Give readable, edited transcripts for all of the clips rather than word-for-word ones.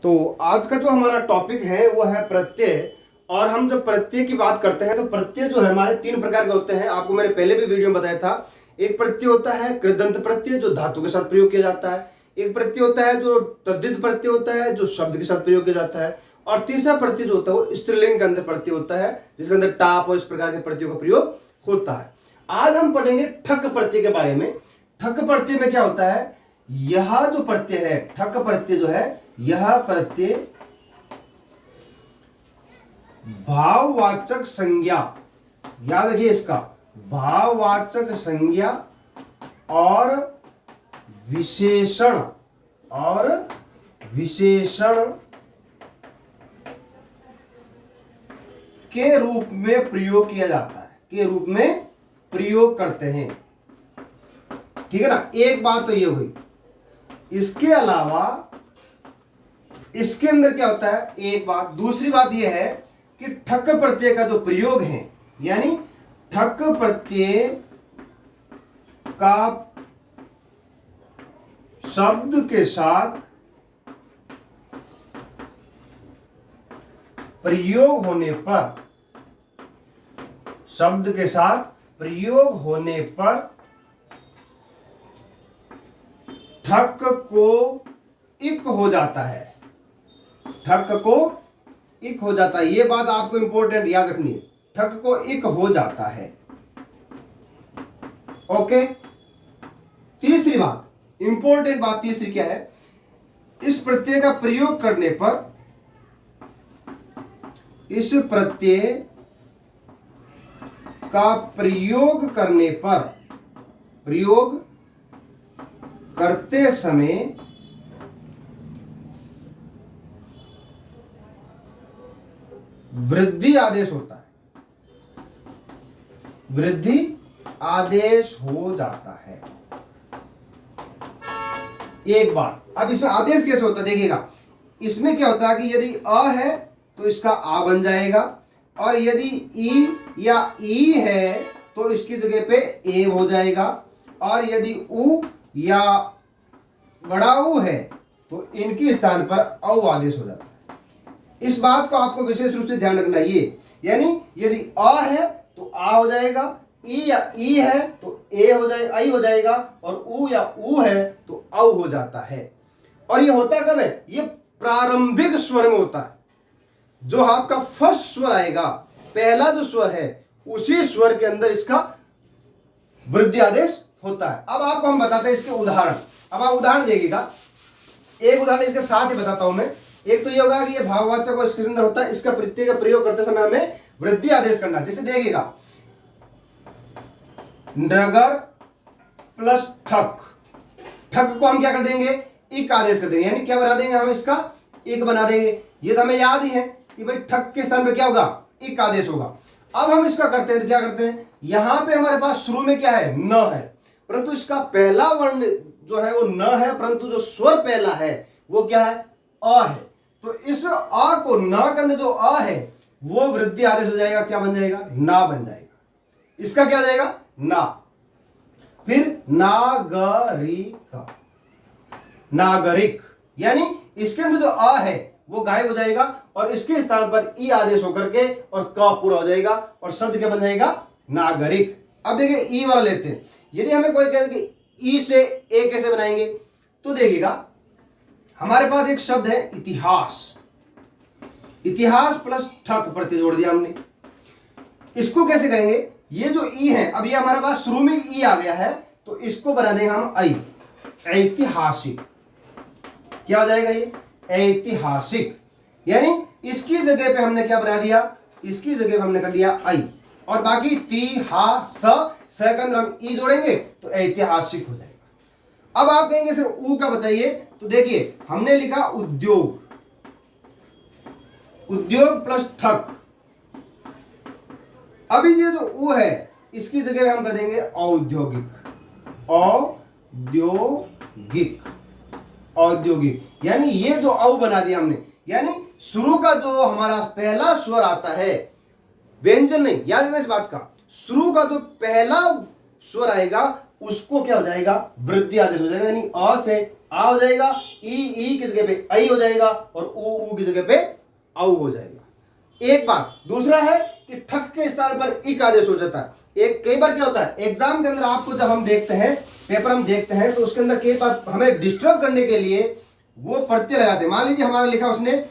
तो आज का जो हमारा टॉपिक है वो है प्रत्यय। और हम जब प्रत्यय की बात करते हैं तो प्रत्यय जो है हमारे तीन प्रकार के होते हैं। आपको मैंने पहले भी वीडियो में बताया था। एक प्रत्यय होता है कृदंत प्रत्यय जो धातु के साथ प्रयोग किया जाता है। एक प्रत्यय होता है जो तद्धित प्रत्यय होता है जो शब्द के साथ प्रयोग किया जाता है। और तीसरा प्रत्यय जो होता है वो स्त्रीलिंग के अंदर प्रत्यय होता है जिसके अंदर टाप और इस प्रकार के प्रत्ययों का प्रयोग होता है। आज हम पढ़ेंगे ठक प्रत्यय के बारे में। ठक प्रत्यय में क्या होता है, यह जो प्रत्यय है ठक प्रत्यय जो है यह प्रत्यय भाववाचक संज्ञा, याद रखिए इसका, भाववाचक संज्ञा और विशेषण के रूप में प्रयोग किया जाता है, के रूप में प्रयोग करते हैं। ठीक है ना। एक बात तो ये हुई। इसके अलावा इसके अंदर क्या होता है, एक बात। दूसरी बात यह है कि ठक प्रत्यय का जो प्रयोग है, यानी ठक प्रत्यय का शब्द के साथ प्रयोग होने पर, शब्द के साथ प्रयोग होने पर ठक को इक हो जाता है, ठक को इक हो जाता है। यह बात आपको इंपॉर्टेंट याद रखनी है, ठक को इक हो जाता है। ओके। तीसरी बात, इंपॉर्टेंट बात तीसरी क्या है, इस प्रत्यय का प्रयोग करने पर, इस प्रत्यय का प्रयोग करने पर, प्रयोग करते समय वृद्धि आदेश होता है, वृद्धि आदेश हो जाता है। एक बार, अब इसमें आदेश कैसे होता है देखिएगा। इसमें क्या होता है कि यदि अ है तो इसका आ बन जाएगा, और यदि ई या ई है तो इसकी जगह पे ए हो जाएगा, और यदि उ या बड़ा उ है तो इनके स्थान पर औ आदेश हो जाता है। इस बात को आपको विशेष रूप से ध्यान रखना ये, यानी यदि अ है तो आ हो जाएगा, ई या ई है तो ए हो जाएगा, आई हो जाएगा, और उ या उ है तो औ हो जाता है। और ये होता कब है, ये प्रारंभिक स्वर में होता है। जो आपका फर्स्ट स्वर आएगा, पहला जो स्वर है, उसी स्वर के अंदर इसका वृद्धि आदेश होता है। अब आपको हम बताते हैं इसके उदाहरण। अब आप उदाहरण देखिएगा, एक उदाहरण इसके साथ ही बताता हूं मैं। एक तो ये होगा कि ये भाववाचक और इसके अंदर होता है, इसका प्रत्यय का प्रयोग करते समय हमें वृद्धि आदेश करना है। जैसे देखिएगा, नगर प्लस ठक, ठक को हम क्या कर देंगे, इक आदेश कर देंगे, यानी क्या बना देंगे हम, इसका इक बना देंगे। ये तो हमें याद ही है कि भाई ठक के स्थान पे क्या होगा, इक आदेश होगा। अब हम इसका करते हैं तो क्या करते हैं, यहां पे हमारे पास शुरू में क्या है, न है, परंतु इसका पहला वर्ण जो है वो न है, परंतु जो स्वर पहला है वो क्या है, अ है। तो इस अ को, न के अंदर जो अ है वो वृद्धि आदेश हो जाएगा, क्या बन जाएगा, ना बन जाएगा। इसका क्या हो जाएगा, ना। फिर नागरिक, नागरिक, यानी इसके अंदर जो अ है वो गायब हो जाएगा, और इसके स्थान पर ई आदेश होकर के और क पूरा हो जाएगा, और शब्द क्या बन जाएगा, नागरिक। अब देखिए ई वाला लेते हैं। यदि हमें कोई कहे कि ई से ए कैसे बनाएंगे, तो देखिएगा हमारे पास एक शब्द है इतिहास, इतिहास प्लस ठक प्रत्यय जोड़ दिया हमने। इसको कैसे करेंगे, ये जो ई है, अब ये हमारे पास शुरू में ई आ गया है, तो इसको बना देंगे हम आई, ऐतिहासिक। क्या हो जाएगा ये, ऐतिहासिक। यानी इसकी जगह पे हमने क्या बना दिया, इसकी जगह पे हमने कर दिया आई, और बाकी ती हा स के अंदर हम ई जोड़ेंगे तो ऐतिहासिक हो जाएगा। अब आप कहेंगे सिर्फ ऊ का बताइए, तो देखिए हमने लिखा उद्योग, उद्योग प्लस ठक। अभी ये जो ऊ है इसकी जगह पे हम कर देंगे औद्योगिक, औद्योगिक, औद्योगिक। यानी ये जो औ बना दिया हमने, यानी शुरू का जो हमारा पहला स्वर आता है, व्यंजन नहीं, याद रखना इस बात का, शुरू का जो पहला स्वर आएगा उसको क्या हो जाएगा, वृद्धि आदेश हो जाएगा, यानी अ से आ हो जाएगा, ई की जगह पे आई हो जाएगा और ऊ की जगह पे आऊ हो जाएगा। एक बात। दूसरा है कि ठक के स्थान पर इक आदेश हो जाता है। एक कई बार क्या होता है एग्जाम के अंदर आपको जब हम देखते हैं पेपर हम देखते हैं तो उसके अंदर कई बार हमें डिस्टर्ब करने के लिए वो प्रत्यय लगाते हैं। मान लीजिए हमारा लिखा उसने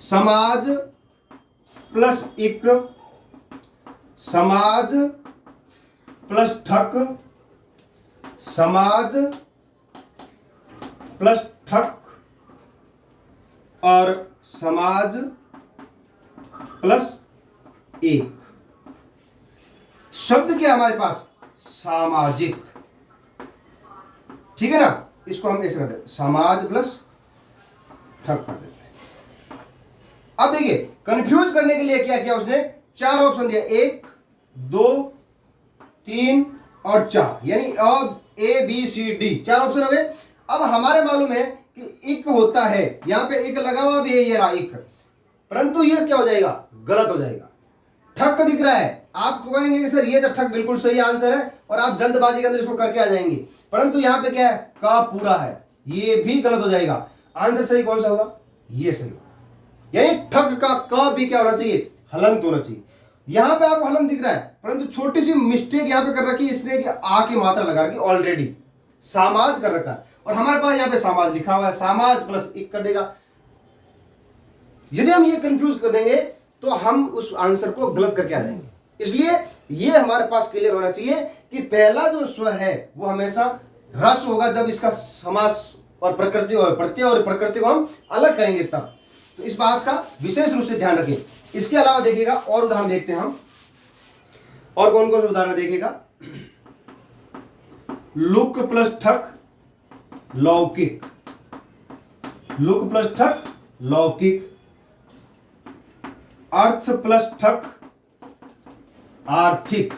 समाज प्लस इक, समाज प्लस ठक, समाज प्लस ठक और समाज प्लस एक। शब्द क्या हमारे पास सामाजिक, ठीक है ना। इसको हम ऐसे करते हैं समाज प्लस ठक कर देते हैं। अब देखिए कंफ्यूज करने के लिए क्या किया उसने, चार ऑप्शन दिया, 1 2 3 और 4, यानी अब A B C D 4 option हो गए। अब हमारे मालूम है कि इक होता है, यहां पे इक लगा हुआ भी है, ये रहा इक, परंतु ये क्या हो जाएगा गलत हो जाएगा। ठक दिख रहा है, आप कहेंगे कि सर ये तो ठक बिल्कुल सही आंसर है और आप जल्दबाजी के अंदर इसको करके आ जाएंगे, परंतु यहां पे क्या है का पूरा है, ये भी गलत हो जाएगा। आंसर सही कौन सा होगा, ये सही होगा। यानी ठक का क भी क्या होना चाहिए हलंत होना चाहिए। यहां पे आपको हलंत दिख रहा है, परंतु छोटी सी मिस्टेक यहां पे कर रखी है इसने कि आ की मात्रा लगा रखी ऑलरेडी, समाज कर रखा है और हमारे पास यहां पे समाज लिखा हुआ है, समाज प्लस एक कर देगा। यदि हम ये कंफ्यूज कर देंगे तो हम उस आंसर को गलत करके आ जाएंगे। इसलिए ये हमारे पास क्लियर होना चाहिए कि पहला जो स्वर है वो हमेशा रस होगा जब इसका समास और प्रकृति और प्रत्यय और प्रकृति को हम अलग करेंगे तब। तो इस बात का विशेष रूप से ध्यान रखें। इसके अलावा देखिएगा और उदाहरण देखते हैं हम, और कौन कौन से उदाहरण देखिएगा। लुक प्लस ठक लौकिक, लुक प्लस ठक लौकिक, अर्थ प्लस ठक आर्थिक।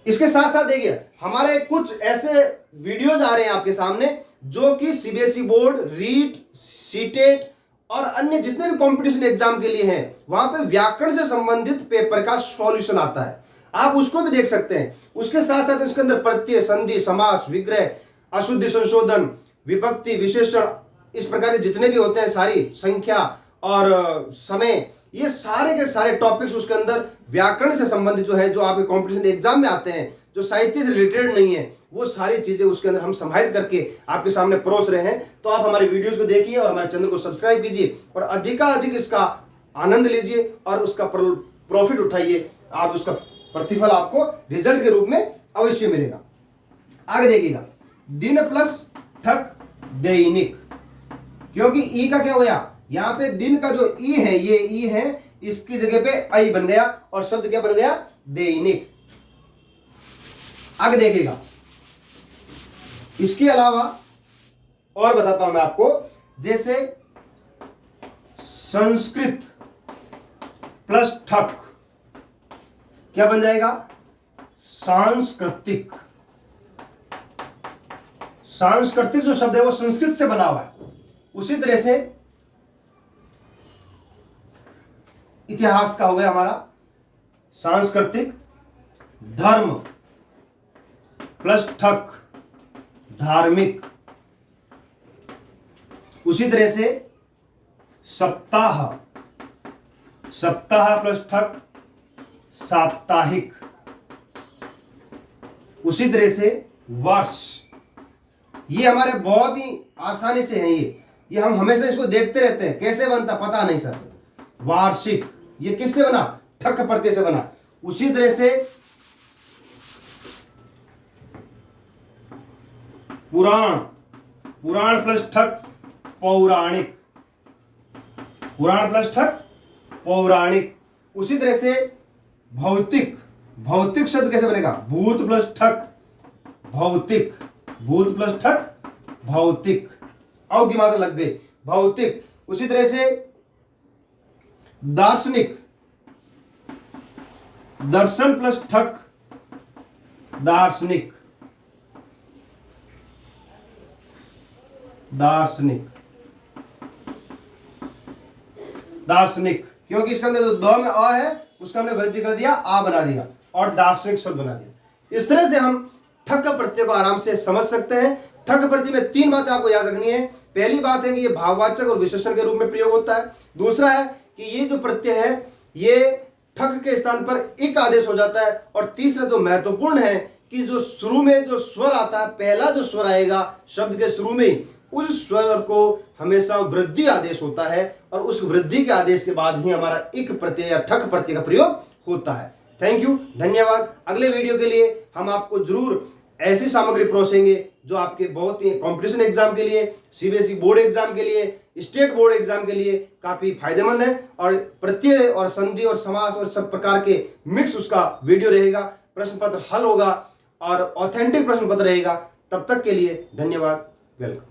इसके साथ साथ देखिए हमारे कुछ ऐसे वीडियोज आ रहे हैं आपके सामने जो कि सीबीएसई बोर्ड, रीट, सीटेट और अन्य जितने भी कंपटीशन एग्जाम के लिए हैं, वहां पे व्याकरण से संबंधित पेपर का सॉल्यूशन आता है, आप उसको भी देख सकते हैं। उसके साथ साथ इसके अंदर प्रत्यय, संधि, समास, विग्रह, अशुद्धि संशोधन, विभक्ति, विशेषण, इस प्रकार के जितने भी होते हैं, सारी संख्या और समय, ये सारे के सारे टॉपिक्स उसके अंदर व्याकरण से संबंधित जो है, जो आपके कंपटीशन एग्जाम में आते हैं, जो साहित्य से रिलेटेड नहीं है, वो सारी चीजें उसके अंदर हम समाहित करके आपके सामने परोस रहे हैं। तो आप हमारे वीडियोस को देखिए और हमारे चैनल को सब्सक्राइब कीजिए और अधिकाधिक इसका आनंद लीजिए और उसका प्रॉफिट उठाइए। आप उसका प्रतिफल आपको रिजल्ट के रूप में अवश्य मिलेगा। आगे देखिएगा, दिन प्लस ठक दैनिक, क्योंकि ई का क्या हो गया, यहां पे दिन का जो ई है, ये ई है, इसकी जगह पे आई बन गया और शब्द क्या बन गया दैनिक। आगे देखिएगा, इसके अलावा और बताता हूं मैं आपको, जैसे संस्कृत प्लस ठक क्या बन जाएगा सांस्कृतिक। सांस्कृतिक जो शब्द है वो संस्कृत से बना हुआ है। उसी तरह से इतिहास का हो गया हमारा सांस्कृतिक, धर्म प्लस ठक धार्मिक। उसी तरह से सप्ताह, सप्ताह प्लस ठक साप्ताहिक। उसी तरह से वर्ष, ये हमारे बहुत ही आसानी से है, ये हम हमेशा इसको देखते रहते हैं, कैसे बनता पता नहीं सर। वार्षिक, ये किससे बना ठक प्रत्यय से बना। उसी तरह से पुराण, पुराण प्लस ठक पौराणिक, पुराण प्लस ठक पौराणिक। उसी तरह से भौतिक, भौतिक शब्द कैसे बनेगा भूत प्लस ठक भौतिक, भूत प्लस ठक भौतिक, औ की मात्रा लग गई भौतिक। उसी तरह से दार्शनिक, दर्शन प्लस ठक दार्शनिक, दार्शनिक, दार्शनिक, क्योंकि इसके अंदर जो द में अ है उसका हमने वृद्धि कर दिया, आ बना दिया और दार्शनिक शब्द बना दिया। इस तरह से हम ठक प्रत्यय को आराम से समझ सकते हैं। ठक प्रत्यय में 3 बातें आपको याद रखनी है। पहली बात है कि ये भाववाचक और विशेषण के रूप में प्रयोग होता है। दूसरा है कि ये जो प्रत्यय है ये ठक के स्थान पर इक आदेश हो जाता है। और तीसरा जो महत्वपूर्ण है कि जो शुरू में जो स्वर आता है, पहला जो स्वर आएगा शब्द के शुरू में, उस स्वर को हमेशा वृद्धि आदेश होता है और उस वृद्धि के आदेश के बाद ही हमारा इक प्रत्यय या ठक प्रत्यय का प्रयोग होता है। थैंक यू, धन्यवाद। अगले वीडियो के लिए हम आपको जरूर ऐसी सामग्री परोसेंगे जो आपके बहुत ही कंपटीशन एग्जाम के लिए, सीबीएसई बोर्ड एग्जाम के लिए, स्टेट बोर्ड एग्जाम के लिए काफी फायदेमंद है। और प्रत्यय और संधि और समास और सब प्रकार के मिक्स उसका वीडियो रहेगा, प्रश्न पत्र हल होगा और ऑथेंटिक प्रश्न पत्र रहेगा। तब तक के लिए धन्यवाद, वेलकम।